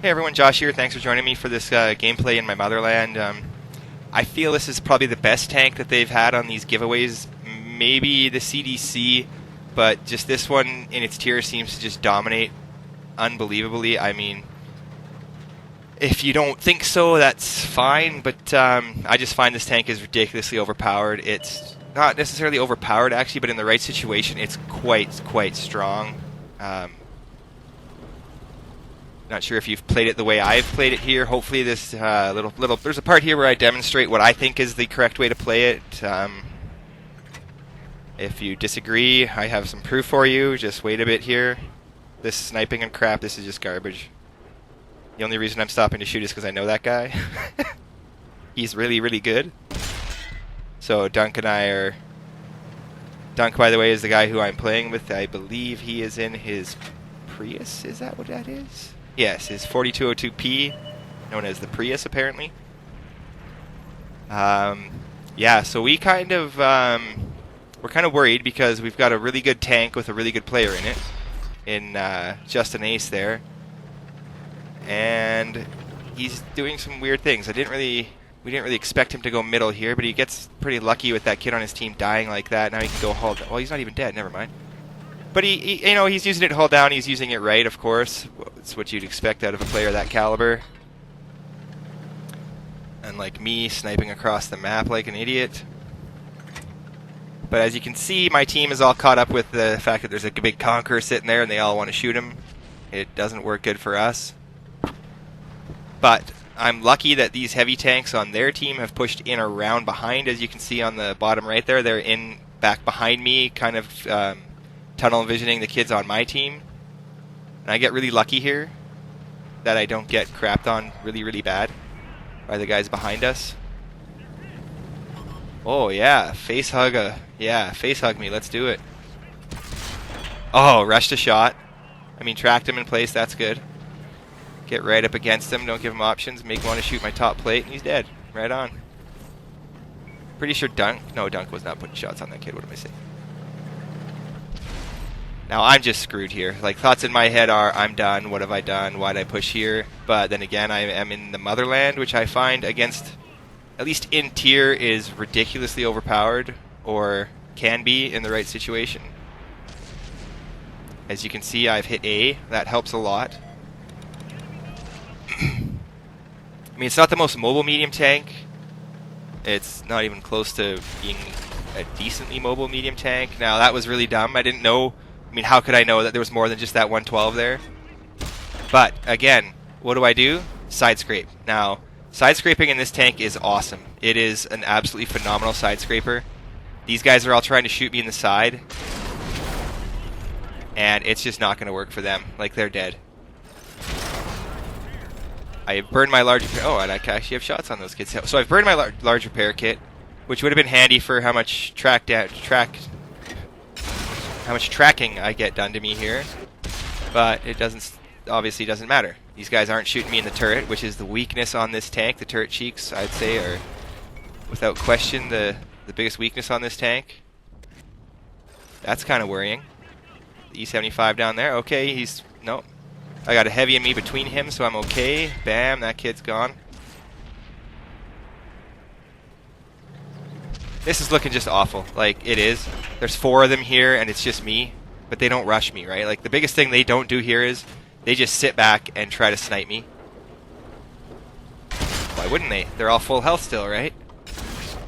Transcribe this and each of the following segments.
Hey everyone, Josh here. Thanks for joining me for this gameplay in my Motherland. I feel this is probably the best tank that they've had on these giveaways. Maybe the CDC, but just this one in its tier seems to just dominate unbelievably. I mean, if you don't think so, that's fine, but I just find this tank is ridiculously overpowered. It's not necessarily overpowered actually, but in the right situation, it's quite strong. Not sure if you've played it the way I've played it here. Hopefully this there's a part here where I demonstrate what I think is the correct way to play it. If you disagree, I have some proof for you. Just wait a bit here. This sniping and crap, this is just garbage. The only reason I'm stopping to shoot is because I know that guy. He's really good. So Dunk and I are... Dunk, by the way, is the guy who I'm playing with. I believe he is in his Prius. Is that what that is? Yes, his 4202P, known as the Prius, apparently. Yeah, so we kind of we're kind of worried because we've got a really good tank with a really good player in it, in Justin Ace there, and he's doing some weird things. We didn't really expect him to go middle here, but he gets pretty lucky with that kid on his team dying like that. Now he can go hold. Well, he's not even dead. Never mind. But he, you know, he's using it to hold down. He's using it right, of course. It's what you'd expect out of a player of that caliber. Unlike me, sniping across the map like an idiot. But as you can see, my team is all caught up with the fact that there's a big conqueror sitting there, and they all want to shoot him. It doesn't work good for us. But I'm lucky that these heavy tanks on their team have pushed in around behind. As you can see on the bottom right there, they're in back behind me, kind of tunnel envisioning the kids on my team. And I get really lucky here that I don't get crapped on really bad by the guys behind us. Oh yeah, face hug me, let's do it. Oh, rushed a shot. I mean, tracked him in place, that's good. Get right up against him, don't give him options, make him want to shoot my top plate, and he's dead. Right on. Pretty sure Dunk was not putting shots on that kid, what am I saying? Now I'm just screwed here. Like, thoughts in my head are, I'm done, what have I done, why'd I push here? But then again, I am in the Motherland, which I find against, at least in tier, is ridiculously overpowered, or can be in the right situation. As you can see, I've hit A, that helps a lot. I mean, it's not the most mobile medium tank. It's not even close to being a decently mobile medium tank. Now, that was really dumb. I didn't know. I mean, how could I know that there was more than just that 112 there? But, again, what do? Side scrape. Now, side scraping in this tank is awesome. It is an absolutely phenomenal side scraper. These guys are all trying to shoot me in the side, and it's just not going to work for them. Like, they're dead. I burned my large repair. Oh, and I actually have shots on those kids. So I've burned my large repair kit, which would have been handy for how much tracking I get done to me here. But it obviously doesn't matter. These guys aren't shooting me in the turret, which is the weakness on this tank. The turret cheeks, I'd say, are without question the biggest weakness on this tank. That's kind of worrying. The E75 down there. Okay, nope. I got a heavy in me between him, so I'm okay. Bam, that kid's gone. This is looking just awful. Like, it is. There's 4 of them here, and it's just me. But they don't rush me, right? Like, the biggest thing they don't do here is they just sit back and try to snipe me. Why wouldn't they? They're all full health still, right?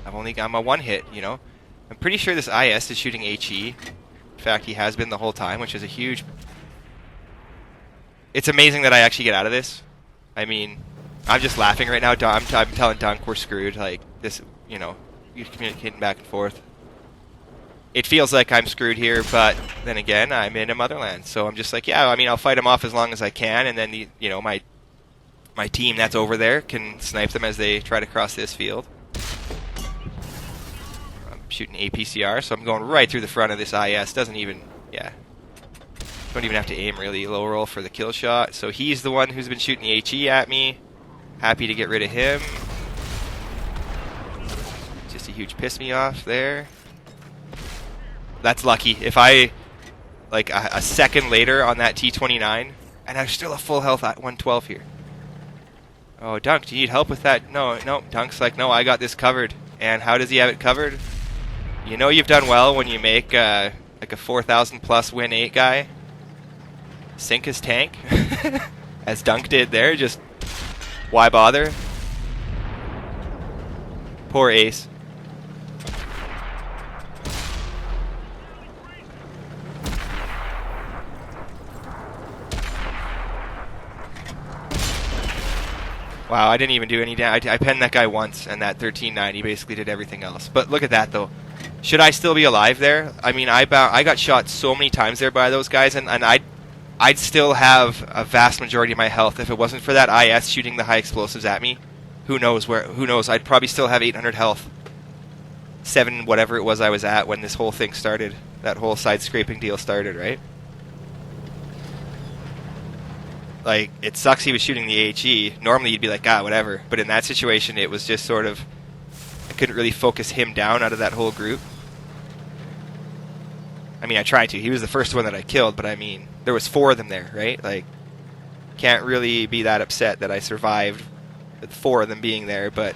I've only got my 1 hit, you know? I'm pretty sure this IS is shooting HE. In fact, he has been the whole time, which is a huge... It's amazing that I actually get out of this. I mean, I'm just laughing right now. I'm telling Dunk we're screwed. Like, this, you know, you're communicating back and forth. It feels like I'm screwed here, but then again, I'm in a Motherland. So I'm just like, yeah, I mean, I'll fight them off as long as I can, and then, you know, my team that's over there can snipe them as they try to cross this field. I'm shooting APCR, so I'm going right through the front of this IS. Doesn't even, yeah. Don't even have to aim really. Low roll for the kill shot. So he's the one who's been shooting the HE at me. Happy to get rid of him. Just a huge piss me off there. That's lucky. If I, like a second later on that T29, and I'm still a full health at 112 here. Oh, Dunk, do you need help with that? No, no. Dunk's like, no, I got this covered. And how does he have it covered? You know you've done well when you make like a 4,000 plus win 8 guy sink his tank, as Dunk did there. Just why bother? Poor Ace. Wow, I didn't even do any damage. I penned that guy once, and that 1390 basically did everything else. But look at that, though. Should I still be alive there? I mean, I got shot so many times there by those guys, and I'd still have a vast majority of my health if it wasn't for that IS shooting the high explosives at me. Who knows where? Who knows? I'd probably still have 800 health. 7 whatever it was I was at when this whole thing started. That whole side scraping deal started, right? Like, it sucks he was shooting the HE. Normally you'd be like, ah, whatever. But in that situation, it was just sort of, I couldn't really focus him down out of that whole group. I mean, I tried to. He was the first one that I killed, but I mean, there was 4 of them there, right? Like, can't really be that upset that I survived with 4 of them being there, but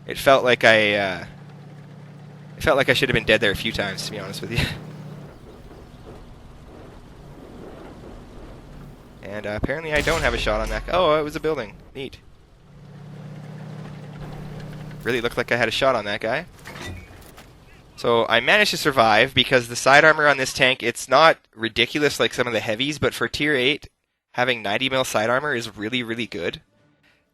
it felt like I should have been dead there a few times, to be honest with you. And apparently I don't have a shot on that. Oh, it was a building. Neat. Really looked like I had a shot on that guy. So I managed to survive because the side armor on this tank, it's not ridiculous like some of the heavies, but for tier 8, having 90 mil side armor is really, really good.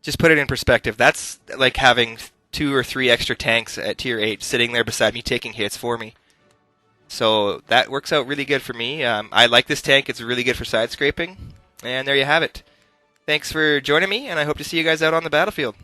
Just put it in perspective. That's like having 2 or 3 extra tanks at tier 8 sitting there beside me taking hits for me. So that works out really good for me. I like this tank. It's really good for side scraping. And there you have it. Thanks for joining me, and I hope to see you guys out on the battlefield.